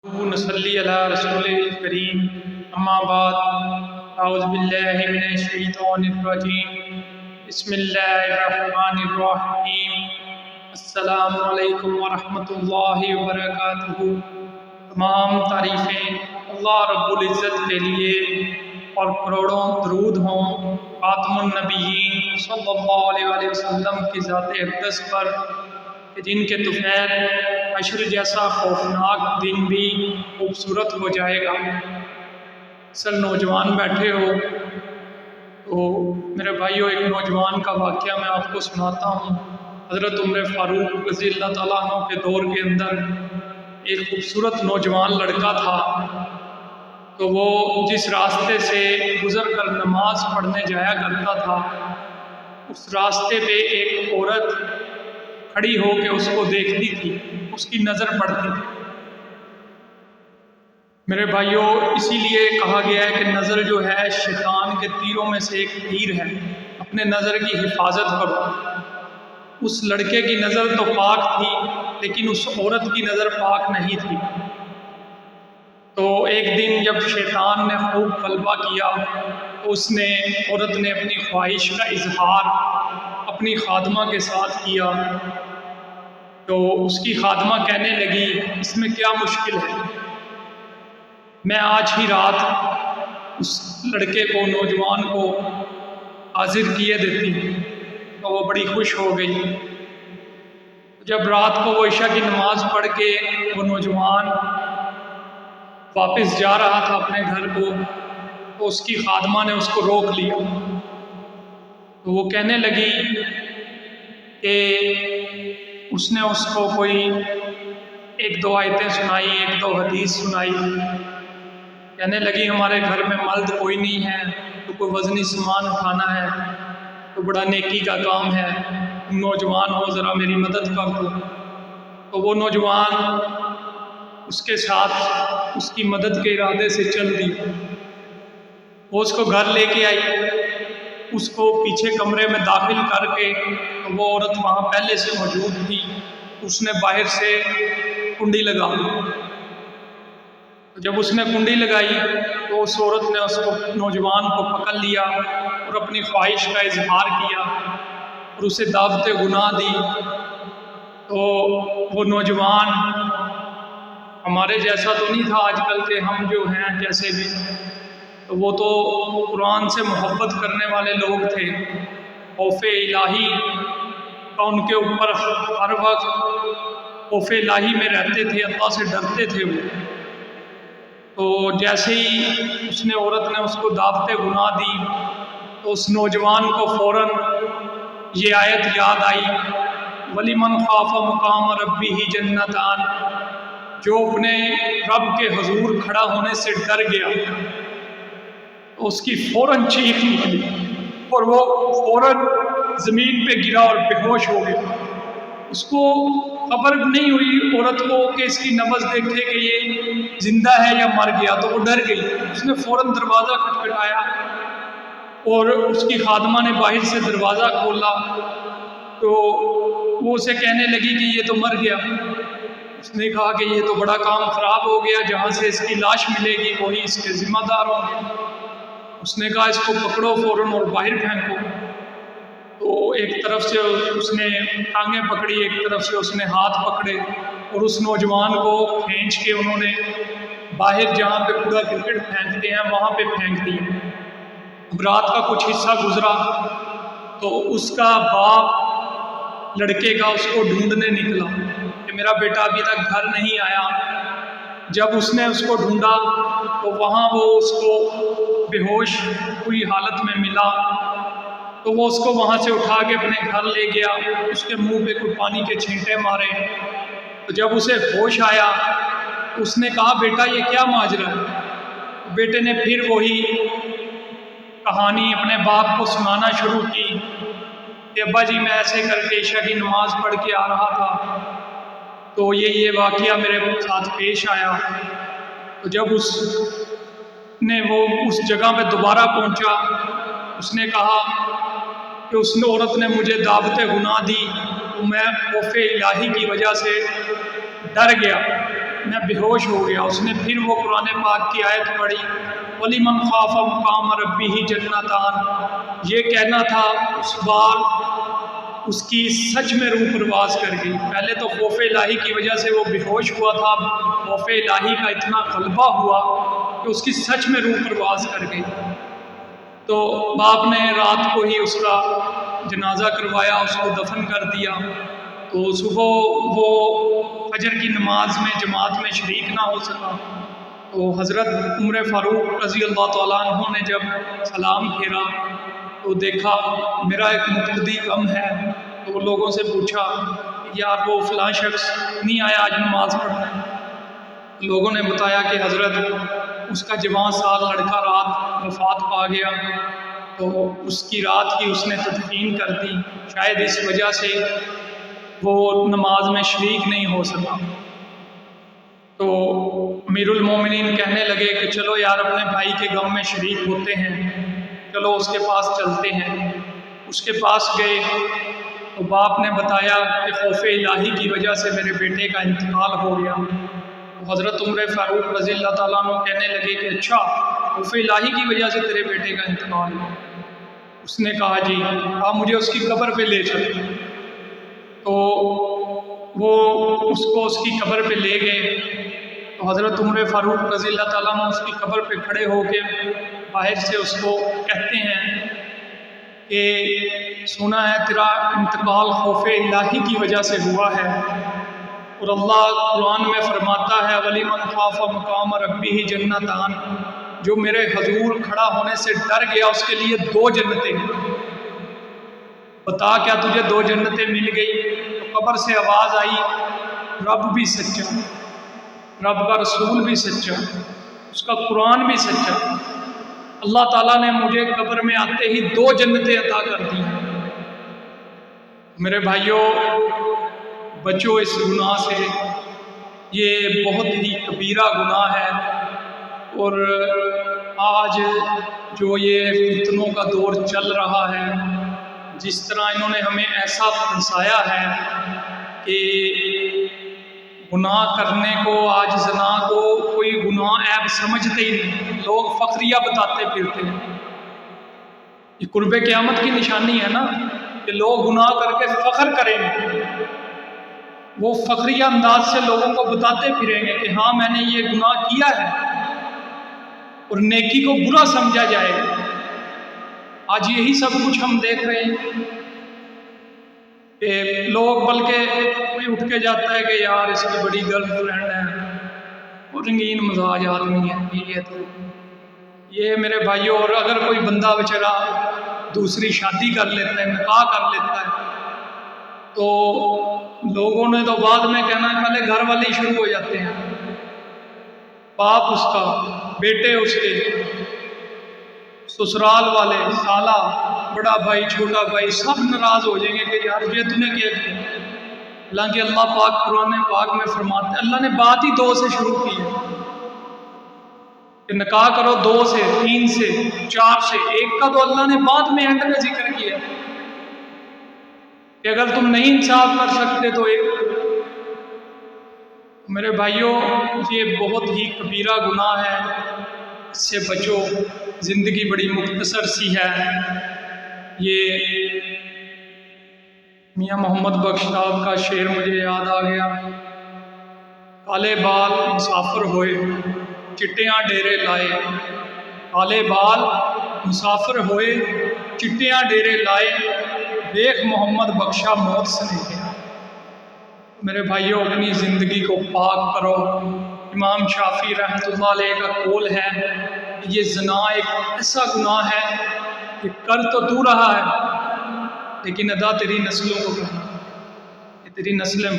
نصلی علی رسول الکریم اما بعد اعوذ باللہ من الشیطان الرجیم بسم اللہ الرحمن الرحیم السلام علیکم ورحمۃ اللہ وبرکاتہ۔ تمام تعریفیں اللہ رب العزت کے لیے اور کروڑوں درود ہوں خاتم النبیین صلی اللہ علیہ وسلم کی ذات اقدس پر کہ جن کے طفیل حشر جیسا خوفناک دن بھی خوبصورت ہو جائے گا۔ اصل نوجوان بیٹھے ہو تو میرے بھائیوں، ایک نوجوان کا واقعہ میں آپ کو سناتا ہوں۔ حضرت عمر فاروق رضی اللہ تعالیٰ عنہ کے دور کے اندر ایک خوبصورت نوجوان لڑکا تھا، تو وہ جس راستے سے گزر کر نماز پڑھنے جایا کرتا تھا، اس راستے پہ ایک عورت کھڑی ہو کے اس کو دیکھتی تھی، اس کی نظر پڑتی تھی۔ میرے بھائیوں، اسی لیے کہا گیا ہے کہ نظر جو ہے شیطان کے تیروں میں سے ایک تیر ہے، اپنے نظر کی حفاظت کرو۔ اس لڑکے کی نظر تو پاک تھی، لیکن اس عورت کی نظر پاک نہیں تھی۔ تو ایک دن جب شیطان نے خوب غلبہ کیا تو عورت نے اپنی خواہش کا اظہار اپنی خادمہ کے ساتھ کیا۔ تو اس کی خادمہ کہنے لگی، اس میں کیا مشکل ہے، میں آج ہی رات اس لڑکے کو، نوجوان کو حاضر کیے دیتی۔ تو وہ بڑی خوش ہو گئی۔ جب رات کو وہ عشاء کی نماز پڑھ کے وہ نوجوان واپس جا رہا تھا اپنے گھر کو، تو اس کی خادمہ نے اس کو روک لیا۔ تو وہ کہنے لگی کہ اس نے اس کو کوئی ایک دو آیتیں سنائی، ایک دو حدیث سنائی۔ کہنے لگی ہمارے گھر میں مرد کوئی نہیں ہے، تو کوئی وزنی سامان اٹھانا ہے تو بڑا نیکی کا کام ہے، نوجوان ہو ذرا میری مدد کر دو۔ تو وہ نوجوان اس کے ساتھ اس کی مدد کے ارادے سے چل دی۔ وہ اس کو گھر لے کے آئی، اس کو پیچھے کمرے میں داخل کر کے، تو وہ عورت وہاں پہلے سے موجود تھی، اس نے باہر سے کنڈی لگا دی۔ جب اس نے کنڈی لگائی تو اس عورت نے اس کو، نوجوان کو پکڑ لیا اور اپنی خواہش کا اظہار کیا اور اسے دعوت گناہ دی۔ تو وہ نوجوان ہمارے جیسا تو نہیں تھا آج کل کے ہم جو ہیں جیسے بھی، تو وہ تو قرآن سے محبت کرنے والے لوگ تھے، خوف الہی کا ان کے اوپر ہر وقت خوف الہی میں رہتے تھے، اللہ سے ڈرتے تھے وہ۔ تو جیسے ہی عورت نے اس کو دعوت گناہ دی تو اس نوجوان کو فوراً یہ آیت یاد آئی، وَلِمَنْ خَافَ مَقَامَ رَبِّهِ جَنَّتَانِ، جو اپنے رب کے حضور کھڑا ہونے سے ڈر گیا تو اس کی فوراً چیخ نکلی اور وہ فوراً زمین پہ گرا اور بے ہوش ہو گیا۔ اس کو خبر نہیں ہوئی عورت کو کہ اس کی نبض دیکھے کہ یہ زندہ ہے یا مر گیا، تو وہ ڈر گئی۔ اس نے فوراً دروازہ کھٹکھٹایا اور اس کی خادمہ نے باہر سے دروازہ کھولا تو وہ اسے کہنے لگی کہ یہ تو مر گیا۔ اس نے کہا کہ یہ تو بڑا کام خراب ہو گیا، جہاں سے اس کی لاش ملے گی وہی اس کے ذمہ دار ہوں گے۔ اس نے کہا اس کو پکڑو فوراً اور باہر پھینکو۔ تو ایک طرف سے اس نے ٹانگیں پکڑی، ایک طرف سے اس نے ہاتھ پکڑے اور اس نوجوان کو کھینچ کے انہوں نے باہر جہاں پہ کوڑا کرکٹ پھینکتے ہیں وہاں پہ پھینک دیا۔ رات کا کچھ حصہ گزرا تو اس کا باپ لڑکے کا اس کو ڈھونڈنے نکلا کہ میرا بیٹا ابھی تک گھر نہیں آیا۔ جب اس نے اس کو ڈھونڈا تو وہاں وہ اس کو بے ہوش ہوئی حالت میں ملا، تو وہ اس کو وہاں سے اٹھا کے اپنے گھر لے گیا، اس کے منہ پہ کوئی پانی کے چھینٹے مارے۔ تو جب اسے ہوش آیا اس نے کہا بیٹا یہ کیا ماجرا ہے؟ بیٹے نے پھر وہی کہانی اپنے باپ کو سنانا شروع کی کہ ابا جی میں ایسے کر کے عشاء کی نماز پڑھ کے آ رہا تھا تو یہ واقعہ میرے ساتھ پیش آیا۔ تو جب اس جگہ پہ دوبارہ پہنچا، اس نے کہا کہ اس عورت نے مجھے دعوت گناہ دی تو میں خوف الہی کی وجہ سے ڈر گیا، میں بے ہوش ہو گیا۔ اس نے پھر وہ قرآن پاک کی آیت پڑھی، وَلِمَنْ خَافَ مَقَامَ رَبِّهِ جَنَّتَانِ، یہ کہنا تھا اس بار اس کی سچ میں روح پرواز کر گئی۔ پہلے تو خوف الہی کی وجہ سے وہ بے ہوش ہوا تھا، خوف الہی کا اتنا غلبہ ہوا کہ اس کی سچ میں روح پرواز کر گئی۔ تو باپ نے رات کو ہی اس کا جنازہ کروایا، اس کو دفن کر دیا۔ تو صبح وہ فجر کی نماز میں جماعت میں شریک نہ ہو سکا۔ تو حضرت عمر فاروق رضی اللہ تعالیٰ عنہ نے جب سلام پھیرا تو دیکھا میرا ایک مقتدی کم ہے، تو وہ لوگوں سے پوچھا یار وہ فلاں شخص نہیں آیا آج نماز پڑھنے۔ لوگوں نے بتایا کہ حضرت اس کا جوان سال لڑکا رات وفات پا گیا، تو اس کی رات کی اس نے تدفین کر دی، شاید اس وجہ سے وہ نماز میں شریک نہیں ہو سکا۔ تو امیر المومنین کہنے لگے کہ چلو یار اپنے بھائی کے غم میں شریک ہوتے ہیں، چلو اس کے پاس چلتے ہیں۔ اس کے پاس گئے تو باپ نے بتایا کہ خوف الہی کی وجہ سے میرے بیٹے کا انتقال ہو گیا۔ تو حضرت عمر فاروق رضی اللہ تعالیٰ عنہ کہنے لگے کہ اچھا خوف الہی کی وجہ سے تیرے بیٹے کا انتقال ہوا؟ اس نے کہا جی، آپ مجھے اس کی قبر پہ لے چلیں۔ تو وہ اس کو اس کی قبر پہ لے گئے۔ تو حضرت عمر فاروق رضی اللہ تعالیٰ عنہ اس کی قبر پہ کھڑے ہو کے باہر سے اس کو کہتے ہیں کہ سنا ہے تیرا انتقال خوف الہی کی وجہ سے ہوا ہے، اور اللہ قرآن میں فرماتا ہے وَلِمَنْ خَافَ مَقَامَ رَبِّهِ جَنَّتَانِ، جو میرے حضور کھڑا ہونے سے ڈر گیا اس کے لیے 2 جنتیں ہیں۔ بتا کیا تجھے 2 جنتیں مل گئی؟ تو قبر سے آواز آئی رب بھی سچا، رب کا رسول بھی سچا، اس کا قرآن بھی سچا، اللہ تعالیٰ نے مجھے قبر میں آتے ہی 2 جنتیں عطا کر دی۔ میرے بھائیوں بچو اس گناہ سے، یہ بہت ہی کبیرہ گناہ ہے۔ اور آج جو یہ فتنوں کا دور چل رہا ہے، جس طرح انہوں نے ہمیں ایسا پھنسایا ہے کہ گناہ کرنے کو، آج زنا کو کوئی گناہ عیب سمجھتے ہی نہیں، لوگ فخریہ بتاتے پھرتے ہیں۔ یہ قرب قیامت کی نشانی ہے نا کہ لوگ گناہ کر کے فخر کریں گے، وہ فخریہ انداز سے لوگوں کو بتاتے پھریں گے کہ ہاں میں نے یہ گناہ کیا ہے، اور نیکی کو برا سمجھا جائے گا۔ آج یہی سب کچھ ہم دیکھ رہے ہیں کہ لوگ، بلکہ کوئی اٹھ کے جاتا ہے کہ یار اس کی بڑی گرل فرینڈ ہے، وہ رنگین مزاج آدمی ہے، یہ میرے بھائیوں، اور اگر کوئی بندہ بیچارہ دوسری شادی کر لیتا ہے، نکاح کر لیتا ہے، تو لوگوں نے تو بعد میں کہنا ہے، پہلے گھر والے شروع ہو جاتے ہیں، باپ اس کا، بیٹے اس کے، سسرال والے، سالہ، بڑا بھائی، چھوٹا بھائی، سب ناراض ہو جائیں گے کہ یار یہ تم نے کیا کیا۔ حالانکہ اللہ پاک قرآن پاک میں فرماتے ہیں، اللہ نے بات ہی 2 سے شروع کی ہے کہ نکاح کرو 2 سے، 3 سے، 4 سے، 1 کا تو اللہ نے بعد میں اینڈ میں ذکر کیا کہ اگر تم نہیں انصاف کر سکتے تو 1۔ میرے بھائیوں یہ بہت ہی کبیرہ گناہ ہے، اس سے بچو، زندگی بڑی مختصر سی ہے۔ یہ میاں محمد بخش صاحب کا شعر مجھے یاد آ گیا، کالے بال مسافر ہوئے چٹیاں ڈیرے لائے، کالے بال مسافر ہوئے چٹیاں ڈیرے لائے، دیکھ محمد بخشا موت سے نہیں گیا۔ میرے بھائیوں اپنی زندگی کو پاک کرو۔ امام شافعی رحمۃ اللہ علیہ کا قول ہے کہ یہ زنا ایک ایسا گناہ ہے کہ کر تو رہا ہے لیکن ادا تیری نسلوں کو کرنا، کہ تیری نسلیں